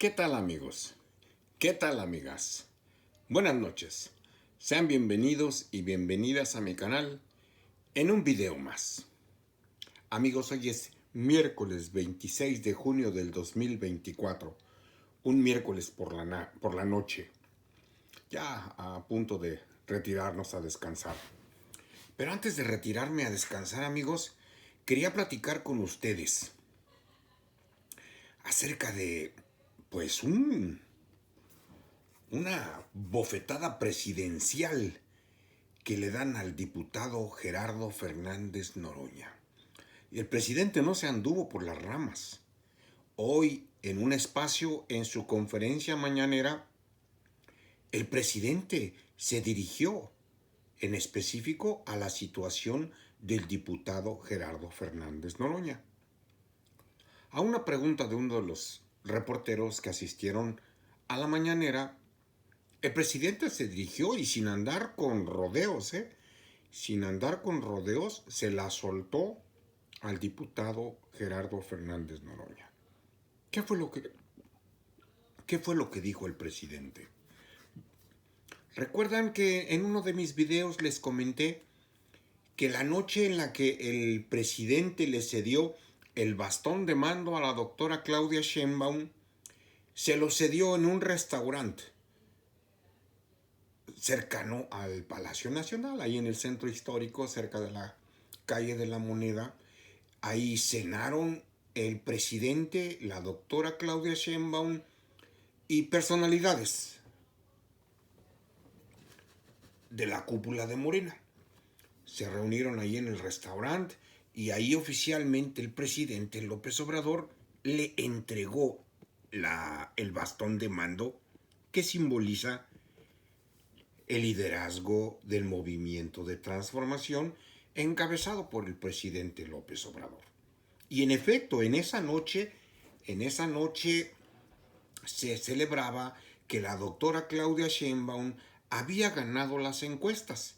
¿Qué tal amigos? ¿Qué tal amigas? Buenas noches. Sean bienvenidos y bienvenidas a mi canal en un video más. Amigos, hoy es miércoles 26 de junio del 2024. Un miércoles por la noche. Ya a punto de retirarnos a descansar. Pero antes de retirarme a descansar, amigos, quería platicar con ustedes acerca de, pues, una bofetada presidencial que le dan al diputado Gerardo Fernández Noroña. Y el presidente no se anduvo por las ramas. Hoy, en un espacio en su conferencia mañanera, el presidente se dirigió en específico a la situación del diputado Gerardo Fernández Noroña. A una pregunta de uno de los reporteros que asistieron a la mañanera, el presidente se dirigió y sin andar con rodeos, sin andar con rodeos, se la soltó al diputado Gerardo Fernández Noroña. ¿Qué fue lo que dijo el presidente? Recuerdan que en uno de mis videos les comenté que la noche en la que el presidente le cedió el bastón de mando a la doctora Claudia Sheinbaum, se lo cedió en un restaurante cercano al Palacio Nacional, ahí en el centro histórico, cerca de la calle de la Moneda. Ahí cenaron el presidente, la doctora Claudia Sheinbaum y personalidades de la cúpula de Morena. Se reunieron ahí en el restaurante y ahí oficialmente el presidente López Obrador le entregó el bastón de mando que simboliza el liderazgo del movimiento de transformación encabezado por el presidente López Obrador. Y en efecto, en esa noche se celebraba que la doctora Claudia Sheinbaum había ganado las encuestas.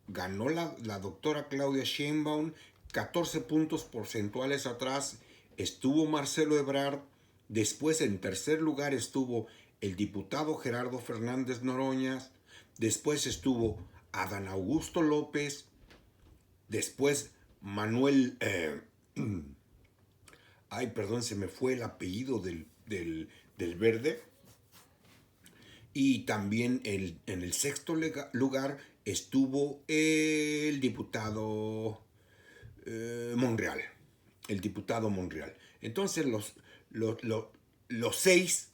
Ganó la doctora Claudia Sheinbaum 14 puntos porcentuales atrás. Estuvo Marcelo Ebrard. Después, en tercer lugar, estuvo el diputado Gerardo Fernández Noroña. Después estuvo Adán Augusto López. Después Manuel... se me fue el apellido del verde. Y también en el sexto lugar estuvo el diputado Monreal. El diputado Monreal. Entonces los seis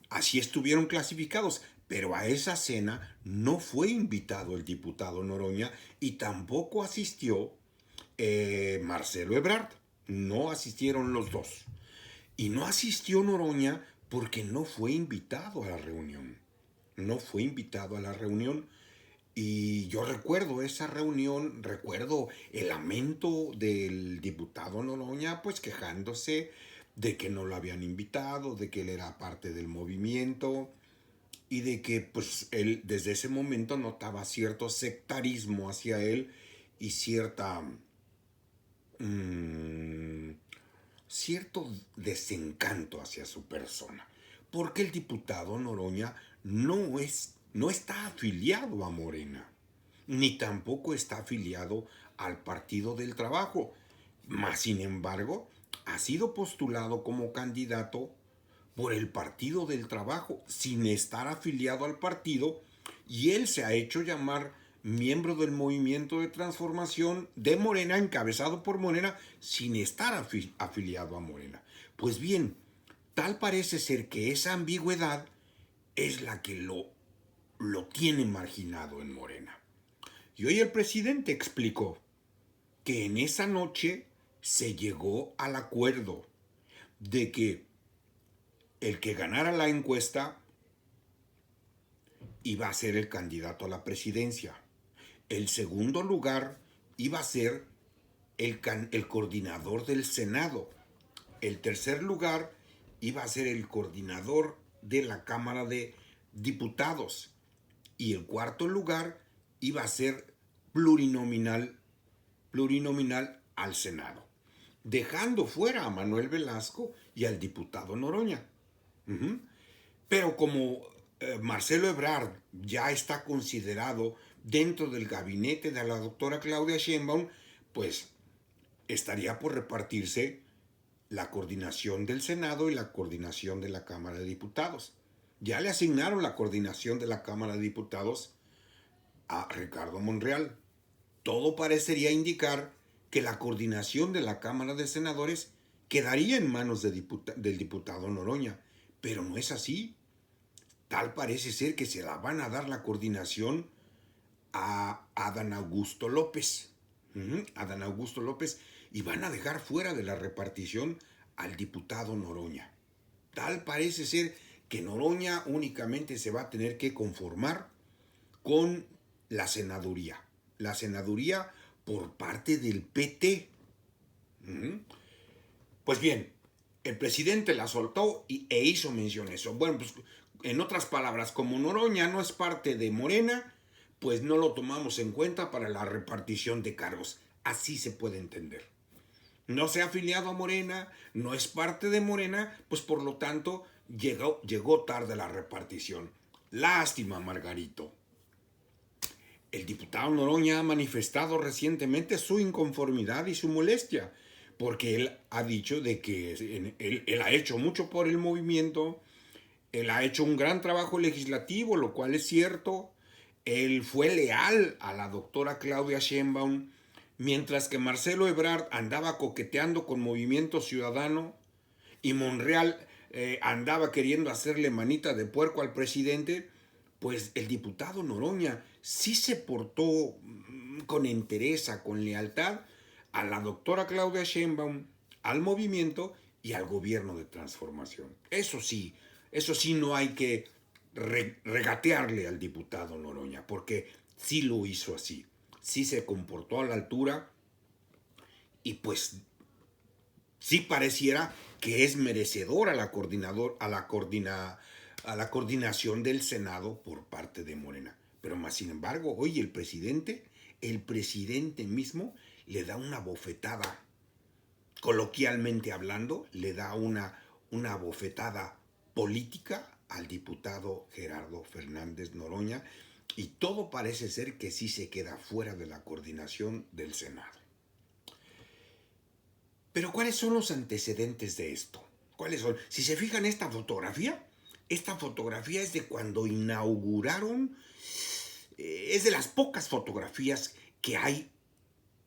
así estuvieron clasificados. Pero a esa cena no fue invitado el diputado Noroña y tampoco asistió Marcelo Ebrard. No asistieron los dos. Y no asistió Noroña porque no fue invitado a la reunión. No fue invitado a la reunión. Y yo recuerdo esa reunión, recuerdo el lamento del diputado Noroña, pues quejándose de que no lo habían invitado, de que él era parte del movimiento y de que pues él desde ese momento notaba cierto sectarismo hacia él y cierto desencanto hacia su persona, porque el diputado Noroña no está afiliado a Morena, ni tampoco está afiliado al Partido del Trabajo, mas sin embargo ha sido postulado como candidato por el Partido del Trabajo sin estar afiliado al partido, y él se ha hecho llamar miembro del movimiento de transformación de Morena, encabezado por Morena, sin estar afiliado a Morena. Pues bien, tal parece ser que esa ambigüedad es la que lo tiene marginado en Morena. Y hoy el presidente explicó que en esa noche se llegó al acuerdo de que el que ganara la encuesta iba a ser el candidato a la presidencia. El segundo lugar iba a ser el coordinador del Senado. El tercer lugar iba a ser el coordinador de la Cámara de Diputados. Y el cuarto lugar iba a ser plurinominal al Senado, dejando fuera a Manuel Velasco y al diputado Noroña. Ujú. Pero como Marcelo Ebrard ya está considerado dentro del gabinete de la doctora Claudia Sheinbaum, pues estaría por repartirse la coordinación del Senado y la coordinación de la Cámara de Diputados. Ya le asignaron la coordinación de la Cámara de Diputados a Ricardo Monreal. Todo parecería indicar que la coordinación de la Cámara de Senadores quedaría en manos del diputado Noroña, pero no es así. Tal parece ser que se la van a dar la coordinación a Adán Augusto López. Adán Augusto López, y van a dejar fuera de la repartición al diputado Noroña. Tal parece ser que Noroña únicamente se va a tener que conformar con la senaduría. La senaduría por parte del PT. Pues bien, el presidente la soltó e hizo mención a eso. Bueno, pues en otras palabras, como Noroña no es parte de Morena, pues no lo tomamos en cuenta para la repartición de cargos. Así se puede entender. No se ha afiliado a Morena, no es parte de Morena, pues por lo tanto llegó tarde la repartición. Lástima, Margarito. El diputado Noroña ha manifestado recientemente su inconformidad y su molestia, porque él ha dicho de que él ha hecho mucho por el movimiento, él ha hecho un gran trabajo legislativo, lo cual es cierto. Él fue leal a la doctora Claudia Sheinbaum, mientras que Marcelo Ebrard andaba coqueteando con Movimiento Ciudadano y Monreal andaba queriendo hacerle manita de puerco al presidente. Pues el diputado Noroña sí se portó con entereza, con lealtad a la doctora Claudia Sheinbaum, al movimiento y al gobierno de transformación. Eso sí no hay que regatearle al diputado Noroña, porque sí lo hizo así, sí se comportó a la altura y pues sí pareciera que es merecedor a la a la coordinación del Senado por parte de Morena. Pero más sin embargo, hoy el presidente mismo le da una bofetada, coloquialmente hablando, le da una bofetada política al diputado Gerardo Fernández Noroña y todo parece ser que sí se queda fuera de la coordinación del Senado. Pero ¿cuáles son los antecedentes de esto? ¿Cuáles son? Si se fijan esta fotografía es de cuando inauguraron, es de las pocas fotografías que hay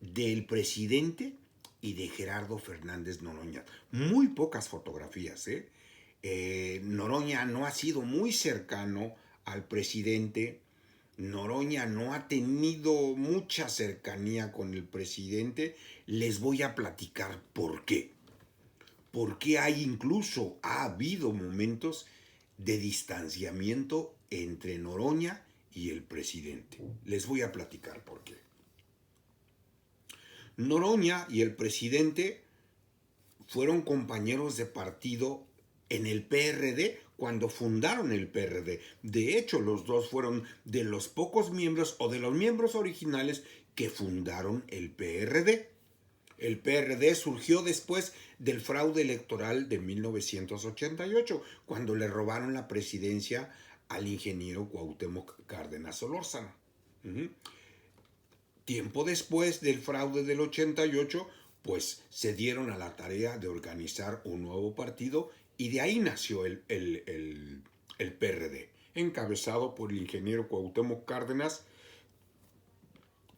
del presidente y de Gerardo Fernández Noroña. Muy pocas fotografías, ¿eh? Noroña no ha sido muy cercano al presidente. Noroña no ha tenido mucha cercanía con el presidente. Les voy a platicar por qué. Porque ha habido momentos de distanciamiento entre Noroña y el presidente. Les voy a platicar por qué. Noroña y el presidente fueron compañeros de partido en el PRD cuando fundaron el PRD. De hecho, los dos fueron de los pocos miembros o de los miembros originales que fundaron el PRD. El PRD surgió después del fraude electoral de 1988, cuando le robaron la presidencia al ingeniero Cuauhtémoc Cárdenas Solórzano. Tiempo después del fraude del 88, pues se dieron a la tarea de organizar un nuevo partido y de ahí nació el PRD, encabezado por el ingeniero Cuauhtémoc Cárdenas,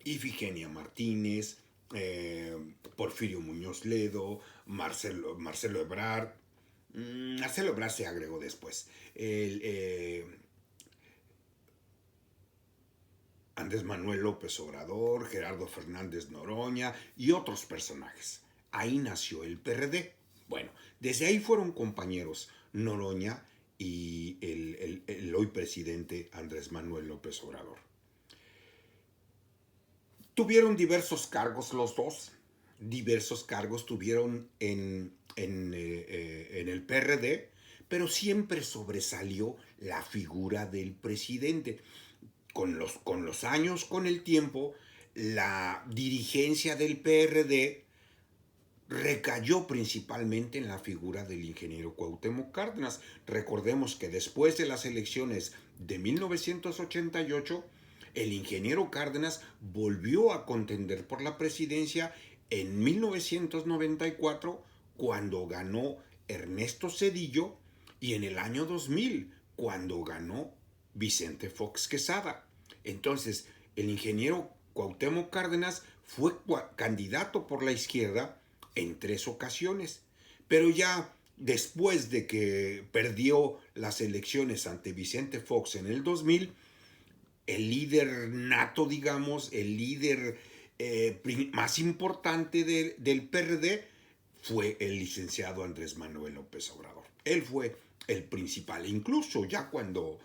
Ifigenia Martínez, Porfirio Muñoz Ledo, Marcelo Ebrard. Marcelo Ebrard se agregó después. Andrés Manuel López Obrador, Gerardo Fernández Noroña y otros personajes. Ahí nació el PRD. Bueno, desde ahí fueron compañeros Noroña y el hoy presidente Andrés Manuel López Obrador. Tuvieron diversos cargos los dos. Diversos cargos tuvieron en el PRD, pero siempre sobresalió la figura del presidente. Con los años, con el tiempo, la dirigencia del PRD recayó principalmente en la figura del ingeniero Cuauhtémoc Cárdenas. Recordemos que después de las elecciones de 1988, el ingeniero Cárdenas volvió a contender por la presidencia en 1994, cuando ganó Ernesto Zedillo, y en el año 2000, cuando ganó Vicente Fox Quesada. Entonces, el ingeniero Cuauhtémoc Cárdenas fue candidato por la izquierda en 3 ocasiones, pero ya después de que perdió las elecciones ante Vicente Fox en el 2000, el líder nato, digamos, el líder más importante del PRD fue el licenciado Andrés Manuel López Obrador. Él fue el principal, incluso ya cuando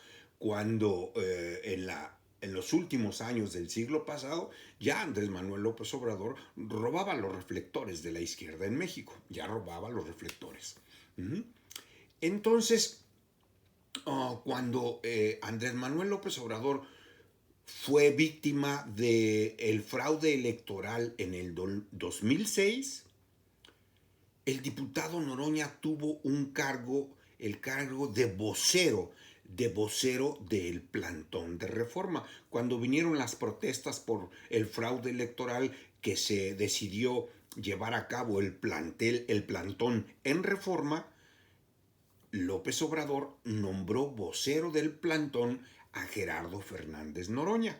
en los últimos años del siglo pasado, ya Andrés Manuel López Obrador robaba los reflectores de la izquierda en México, ya robaba los reflectores. Entonces, cuando Andrés Manuel López Obrador fue víctima del fraude electoral en el 2006, el diputado Noroña tuvo el cargo de vocero del plantón de Reforma. Cuando vinieron las protestas por el fraude electoral, que se decidió llevar a cabo el plantón en Reforma, López Obrador nombró vocero del plantón a Gerardo Fernández Noroña.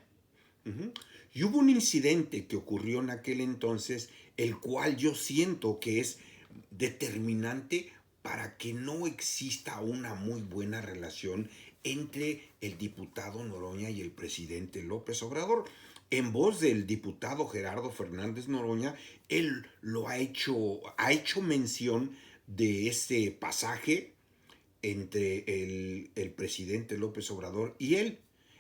Y hubo un incidente que ocurrió en aquel entonces, el cual yo siento que es determinante para que no exista una muy buena relación entre el diputado Noroña y el presidente López Obrador. En voz del diputado Gerardo Fernández Noroña, él ha hecho mención de ese pasaje entre el presidente López Obrador y él.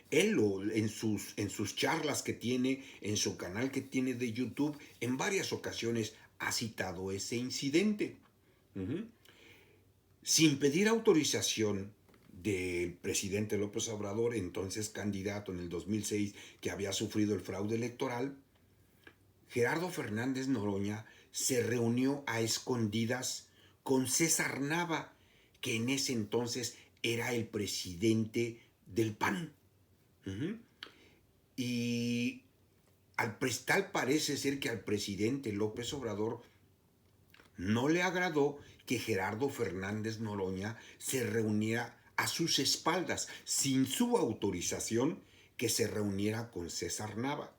En sus charlas que tiene, en su canal que tiene de YouTube, en varias ocasiones ha citado ese incidente. Sin pedir autorización del presidente López Obrador, entonces candidato en el 2006, que había sufrido el fraude electoral, Gerardo Fernández Noroña se reunió a escondidas con César Nava, que en ese entonces era el presidente del PAN. Y tal parece ser que al presidente López Obrador no le agradó que Gerardo Fernández Noroña se reuniera a sus espaldas, sin su autorización, que se reuniera con César Nava.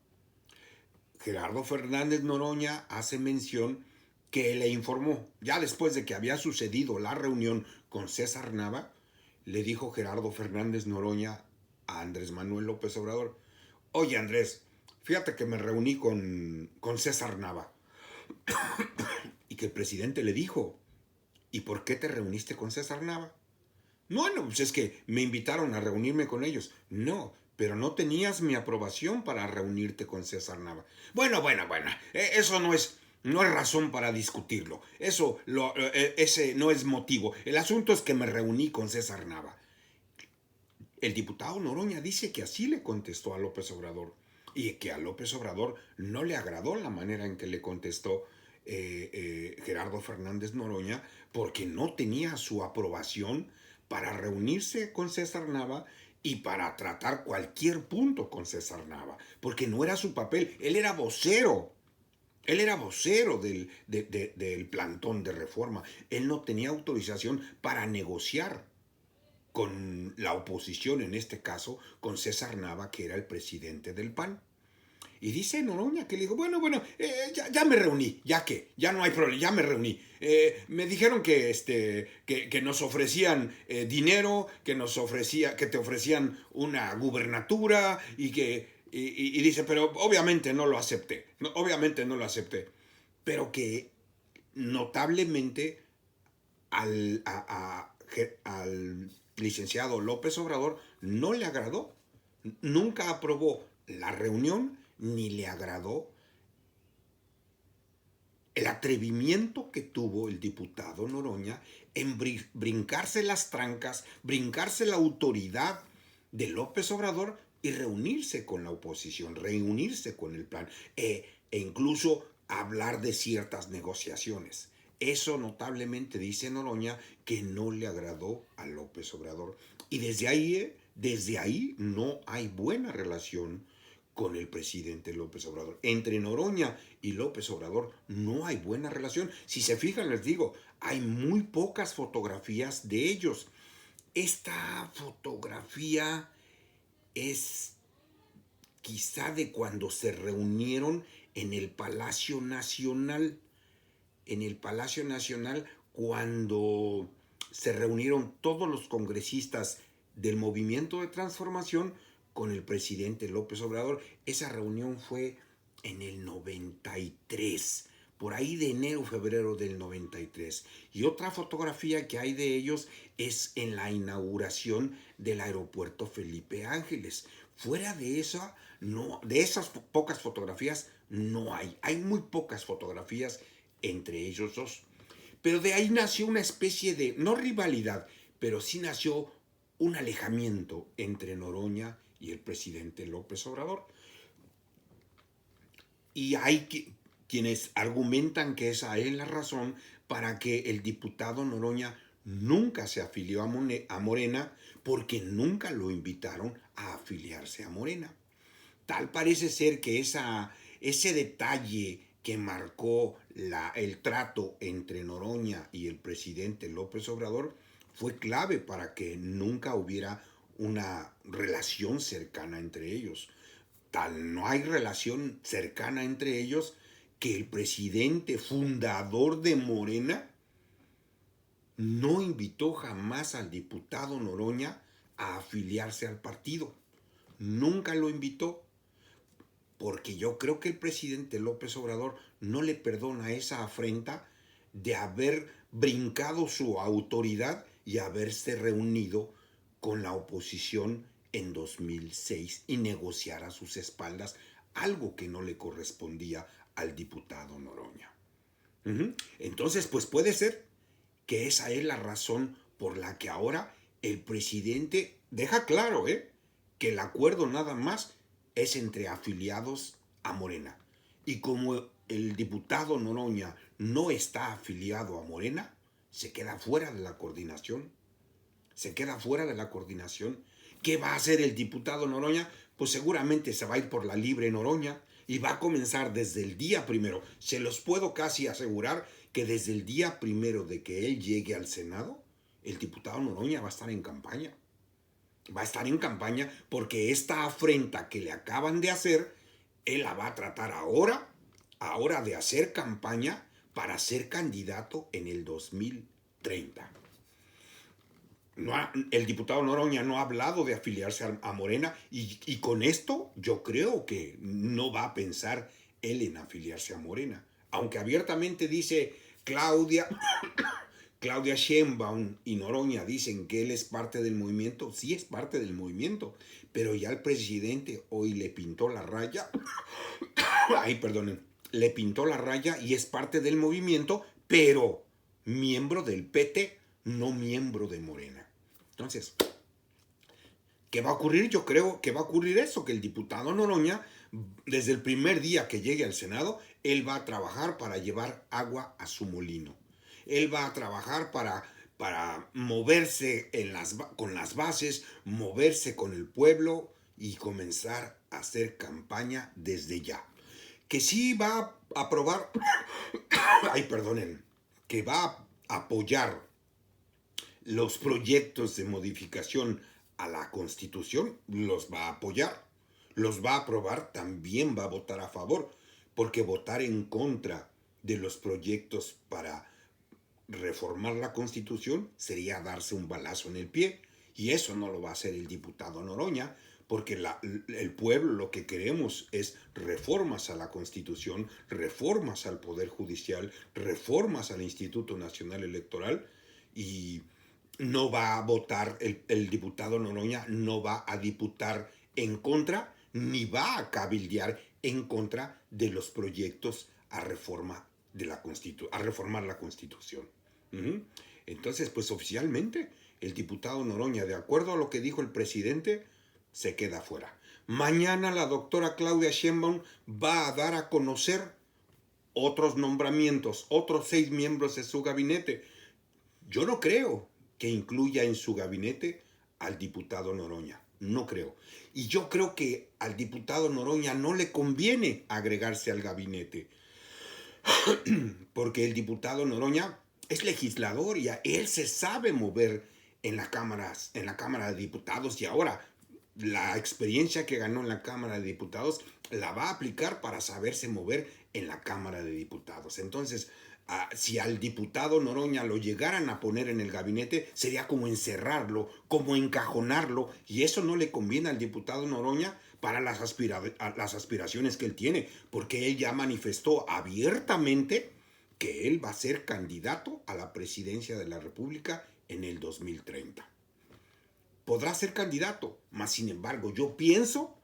Gerardo Fernández Noroña hace mención que le informó, ya después de que había sucedido la reunión con César Nava, le dijo Gerardo Fernández Noroña a Andrés Manuel López Obrador: oye, Andrés, fíjate que me reuní con César Nava. Y que el presidente le dijo: ¿y por qué te reuniste con César Nava? Bueno, pues es que me invitaron a reunirme con ellos. No, pero no tenías mi aprobación para reunirte con César Nava. Bueno, eso no es razón para discutirlo. Ese no es motivo. El asunto es que me reuní con César Nava. El diputado Noroña dice que así le contestó a López Obrador, y que a López Obrador no le agradó la manera en que le contestó Gerardo Fernández Noroña, porque no tenía su aprobación para reunirse con César Nava y para tratar cualquier punto con César Nava, porque no era su papel. Él era vocero. Él era vocero del plantón de Reforma. Él no tenía autorización para negociar con la oposición, en este caso con César Nava, que era el presidente del PAN. Y dice Noroña que le dijo: bueno, ya me reuní, ya no hay problema, ya me reuní. Me dijeron que nos ofrecían dinero, que te ofrecían una gubernatura, y dice: pero obviamente no lo acepté, pero que notablemente al licenciado López Obrador no le agradó, nunca aprobó la reunión, ni le agradó el atrevimiento que tuvo el diputado Noroña en brincarse las trancas, brincarse la autoridad de López Obrador y reunirse con la oposición, reunirse con el PAN, e incluso hablar de ciertas negociaciones. Eso notablemente dice Noroña que no le agradó a López Obrador. Y desde ahí no hay buena relación con el presidente López Obrador. Entre Noroña y López Obrador no hay buena relación. Si se fijan, les digo, hay muy pocas fotografías de ellos. Esta fotografía es quizá de cuando se reunieron en el Palacio Nacional. En el Palacio Nacional, cuando se reunieron todos los congresistas del Movimiento de Transformación con el presidente López Obrador. Esa reunión fue en el 93, por ahí de enero, febrero del 93. Y otra fotografía que hay de ellos es en la inauguración del aeropuerto Felipe Ángeles. Fuera de esa, no, de esas pocas fotografías no hay. Hay muy pocas fotografías entre ellos dos. Pero de ahí nació una especie de, no rivalidad, pero sí nació un alejamiento entre Noroña y el presidente López Obrador. Y hay quienes argumentan que esa es la razón para que el diputado Noroña nunca se afilió a Morena, porque nunca lo invitaron a afiliarse a Morena. Tal parece ser que ese detalle que marcó el trato entre Noroña y el presidente López Obrador fue clave para que nunca hubiera una relación cercana entre ellos. Tal no hay relación cercana entre ellos que el presidente fundador de Morena no invitó jamás al diputado Noroña a afiliarse al partido. Nunca lo invitó, porque yo creo que el presidente López Obrador no le perdona esa afrenta de haber brincado su autoridad y haberse reunido con la oposición en 2006 y negociar a sus espaldas algo que no le correspondía al diputado Noroña. Entonces, pues puede ser que esa es la razón por la que ahora el presidente deja claro que el acuerdo nada más es entre afiliados a Morena. Y como el diputado Noroña no está afiliado a Morena, se queda fuera de la coordinación. Se queda fuera de la coordinación. ¿Qué va a hacer el diputado Noroña? Pues seguramente se va a ir por la libre Noroña y va a comenzar desde el día primero. Se los puedo casi asegurar que desde el día primero de que él llegue al Senado, el diputado Noroña va a estar en campaña. Va a estar en campaña porque esta afrenta que le acaban de hacer, él la va a tratar ahora de hacer campaña para ser candidato en el 2030. El diputado Noroña no ha hablado de afiliarse a Morena y con esto yo creo que no va a pensar él en afiliarse a Morena. Aunque abiertamente dice Claudia Sheinbaum y Noroña dicen que él es parte del movimiento, sí es parte del movimiento, pero ya el presidente hoy le pintó la raya, le pintó la raya y es parte del movimiento, pero miembro del PT, no miembro de Morena. Entonces, ¿qué va a ocurrir? Yo creo que va a ocurrir eso, que el diputado Noroña, desde el primer día que llegue al Senado, él va a trabajar para llevar agua a su molino. Él va a trabajar para moverse con las bases, moverse con el pueblo y comenzar a hacer campaña desde ya. Que sí va a aprobar, que va a apoyar los proyectos de modificación a la Constitución, los va a apoyar, los va a aprobar, también va a votar a favor, porque votar en contra de los proyectos para reformar la Constitución sería darse un balazo en el pie, y eso no lo va a hacer el diputado Noroña, porque el pueblo lo que queremos es reformas a la Constitución, reformas al Poder Judicial, reformas al Instituto Nacional Electoral, y no va a votar, el diputado Noroña no va a diputar en contra, ni va a cabildear en contra de los proyectos a reformar la Constitución. Entonces, pues oficialmente, el diputado Noroña, de acuerdo a lo que dijo el presidente, se queda fuera. Mañana la doctora Claudia Sheinbaum va a dar a conocer otros nombramientos, otros 6 miembros de su gabinete. Yo no creo que incluya en su gabinete al diputado Noroña. No creo. Y yo creo que al diputado Noroña no le conviene agregarse al gabinete, porque el diputado Noroña es legislador y él se sabe mover en la Cámara de Diputados, y ahora la experiencia que ganó en la Cámara de Diputados la va a aplicar para saberse mover en la Cámara de Diputados. Entonces, si al diputado Noroña lo llegaran a poner en el gabinete, sería como encerrarlo, como encajonarlo, y eso no le conviene al diputado Noroña para las aspiraciones que él tiene, porque él ya manifestó abiertamente que él va a ser candidato a la presidencia de la República en el 2030. Podrá ser candidato, mas sin embargo yo pienso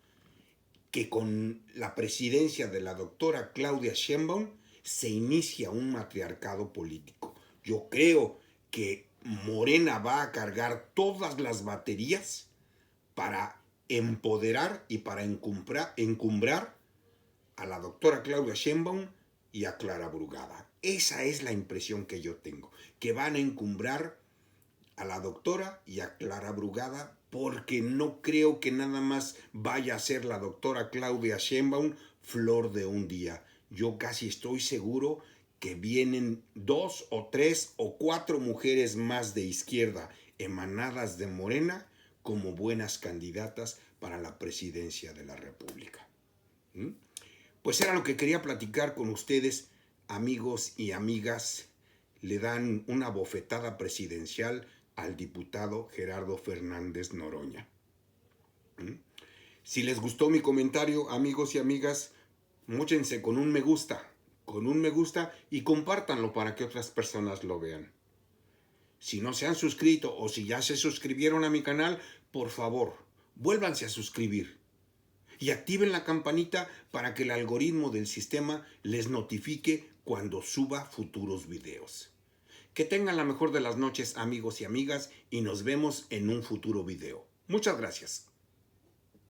que con la presidencia de la doctora Claudia Sheinbaum se inicia un matriarcado político. Yo creo que Morena va a cargar todas las baterías para empoderar y para encumbrar a la doctora Claudia Sheinbaum y a Clara Brugada. Esa es la impresión que yo tengo, que van a encumbrar a la doctora y a Clara Brugada, porque no creo que nada más vaya a ser la doctora Claudia Sheinbaum flor de un día. Yo casi estoy seguro que vienen 2 o 3 o 4 mujeres más de izquierda emanadas de Morena como buenas candidatas para la presidencia de la República. Pues era lo que quería platicar con ustedes, amigos y amigas. Le dan una bofetada presidencial al diputado Gerardo Fernández Noroña. Si les gustó mi comentario, amigos y amigas, móchense con un me gusta y compártanlo para que otras personas lo vean. Si no se han suscrito o si ya se suscribieron a mi canal, por favor, vuélvanse a suscribir y activen la campanita para que el algoritmo del sistema les notifique cuando suba futuros videos. Que tengan la mejor de las noches, amigos y amigas, y nos vemos en un futuro video. Muchas gracias.